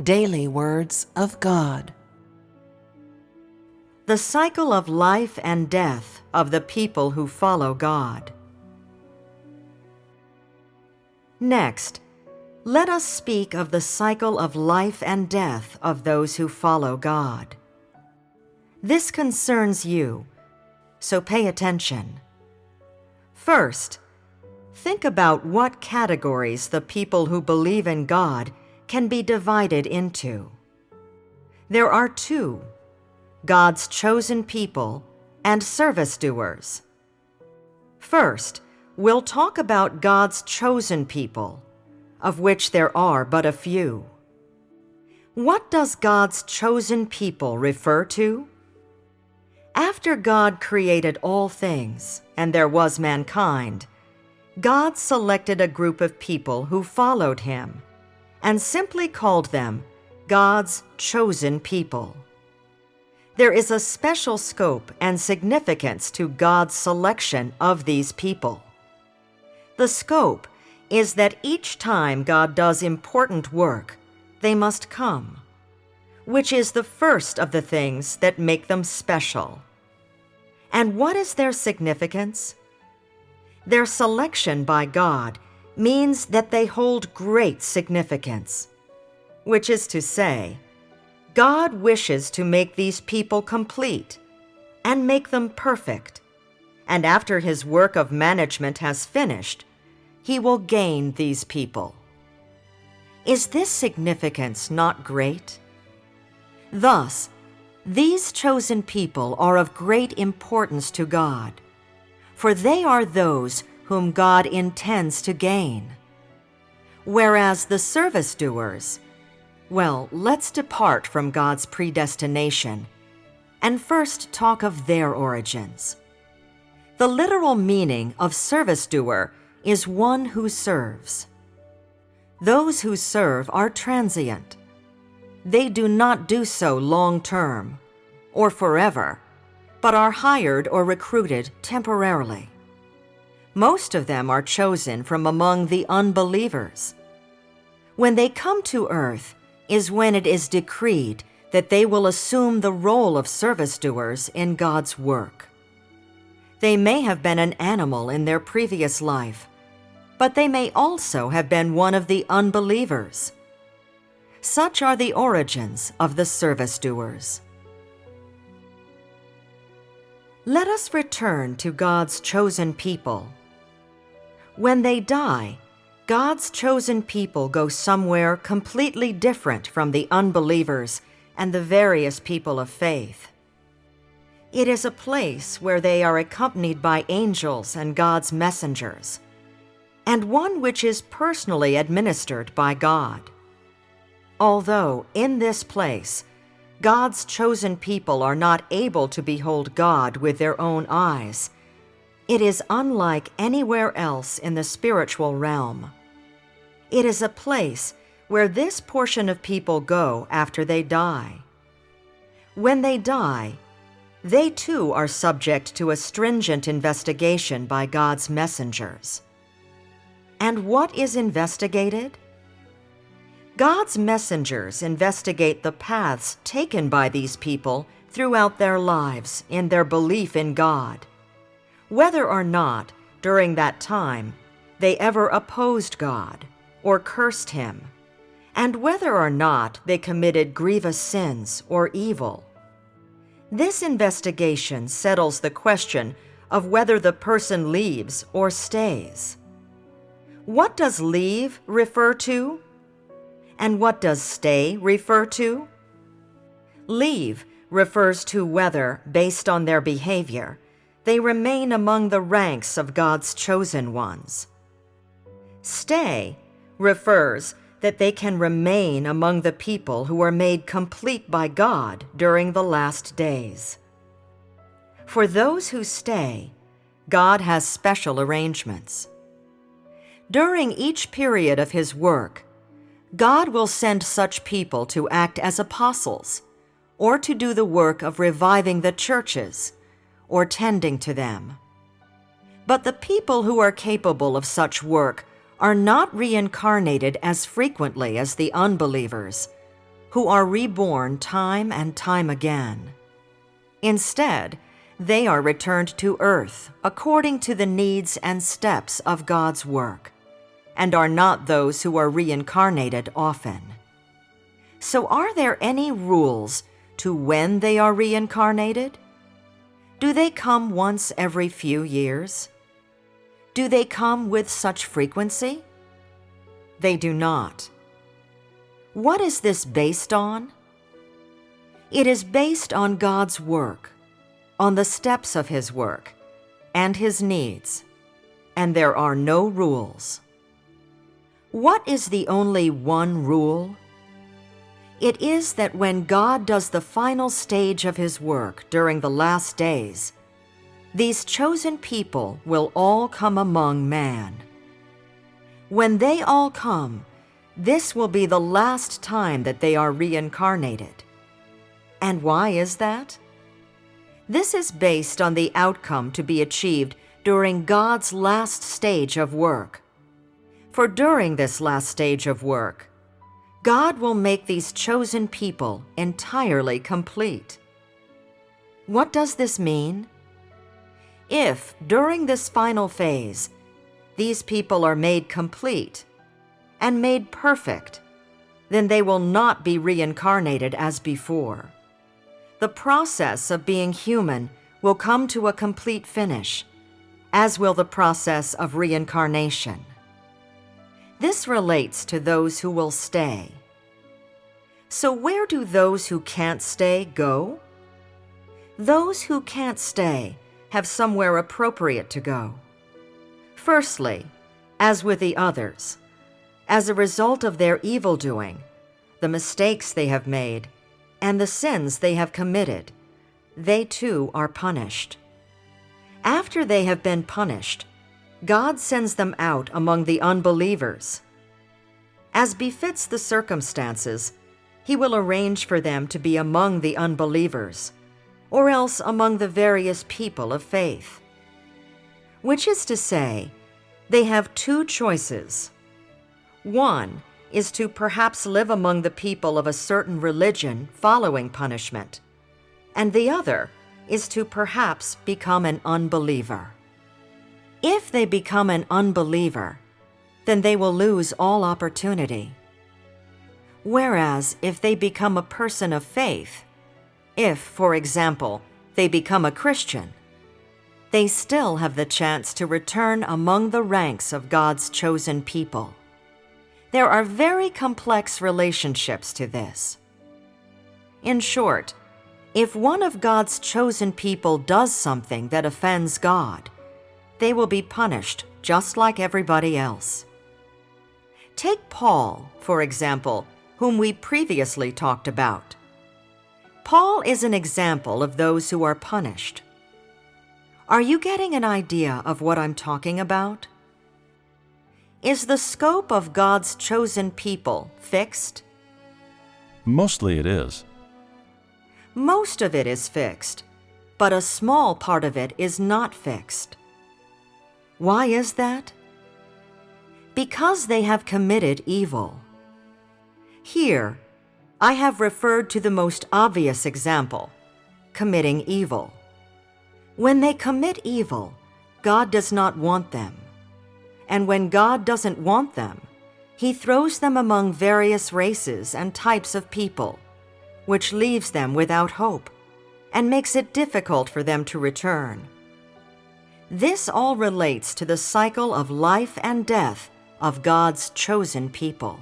Daily Words of God. The cycle of life and death of the people who follow God. Next, let us speak of the cycle of life and death of those who follow God. This concerns you, so pay attention. First, think about what categories the people who believe in God can be divided into. There are two: God's chosen people and service doers. First, we'll talk about God's chosen people, of which there are but a few. What does God's chosen people refer to? After God created all things, and there was mankind, God selected a group of people who followed Him, and simply called them God's chosen people. There is a special scope and significance to God's selection of these people. The scope is that each time God does important work, they must come, which is the first of the things that make them special. And what is their significance? Their selection by God means that they hold great significance, which is to say, God wishes to make these people complete and make them perfect, and after His work of management has finished, He will gain these people. Is this significance not great? Thus, these chosen people are of great importance to God, for they are those whom God intends to gain. Whereas the service doers, well, let's depart from God's predestination and first talk of their origins. The literal meaning of service doer is one who serves. Those who serve are transient. They do not do so long-term or forever, but are hired or recruited temporarily. Most of them are chosen from among the unbelievers. When they come to earth is when it is decreed that they will assume the role of service doers in God's work. They may have been an animal in their previous life, but they may also have been one of the unbelievers. Such are the origins of the service doers. Let us return to God's chosen people. When they die, God's chosen people go somewhere completely different from the unbelievers and the various people of faith. It is a place where they are accompanied by angels and God's messengers, and one which is personally administered by God. Although in this place, God's chosen people are not able to behold God with their own eyes, it is unlike anywhere else in the spiritual realm. It is a place where this portion of people go after they die. When they die, they too are subject to a stringent investigation by God's messengers. And what is investigated? God's messengers investigate the paths taken by these people throughout their lives in their belief in God, whether or not, during that time, they ever opposed God or cursed Him, and whether or not they committed grievous sins or evil. This investigation settles the question of whether the person leaves or stays. What does leave refer to? And what does stay refer to? Leave refers to whether, based on their behavior, they remain among the ranks of God's chosen ones. Stay refers that they can remain among the people who are made complete by God during the last days. For those who stay, God has special arrangements. During each period of His work, God will send such people to act as apostles, or to do the work of reviving the churches, or tending to them. But the people who are capable of such work are not reincarnated as frequently as the unbelievers, who are reborn time and time again. Instead, they are returned to earth according to the needs and steps of God's work, and are not those who are reincarnated often. So are there any rules to when they are reincarnated? Do they come once every few years? Do they come with such frequency? They do not. What is this based on? It is based on God's work, on the steps of His work, and His needs, and there are no rules. What is the only one rule? It is that when God does the final stage of His work during the last days, these chosen people will all come among man. When they all come, this will be the last time that they are reincarnated. And why is that? This is based on the outcome to be achieved during God's last stage of work. For during this last stage of work, God will make these chosen people entirely complete. What does this mean? If, during this final phase, these people are made complete and made perfect, then they will not be reincarnated as before. The process of being human will come to a complete finish, as will the process of reincarnation. This relates to those who will stay. So where do those who can't stay go? Those who can't stay have somewhere appropriate to go. Firstly, as with the others, as a result of their evil doing, the mistakes they have made, and the sins they have committed, they too are punished. After they have been punished, God sends them out among the unbelievers. As befits the circumstances, He will arrange for them to be among the unbelievers, or else among the various people of faith. Which is to say, they have two choices. One is to perhaps live among the people of a certain religion following punishment, and the other is to perhaps become an unbeliever. If they become an unbeliever, then they will lose all opportunity. Whereas if they become a person of faith, if, for example, they become a Christian, they still have the chance to return among the ranks of God's chosen people. There are very complex relationships to this. In short, if one of God's chosen people does something that offends God, they will be punished just like everybody else. Take Paul, for example, whom we previously talked about. Paul is an example of those who are punished. Are you getting an idea of what I'm talking about? Is the scope of God's chosen people fixed? Mostly it is. Most of it is fixed, but a small part of it is not fixed. Why is that? Because they have committed evil. Here, I have referred to the most obvious example, committing evil. When they commit evil, God does not want them. And when God doesn't want them, He throws them among various races and types of people, which leaves them without hope and makes it difficult for them to return. This all relates to the cycle of life and death of God's chosen people.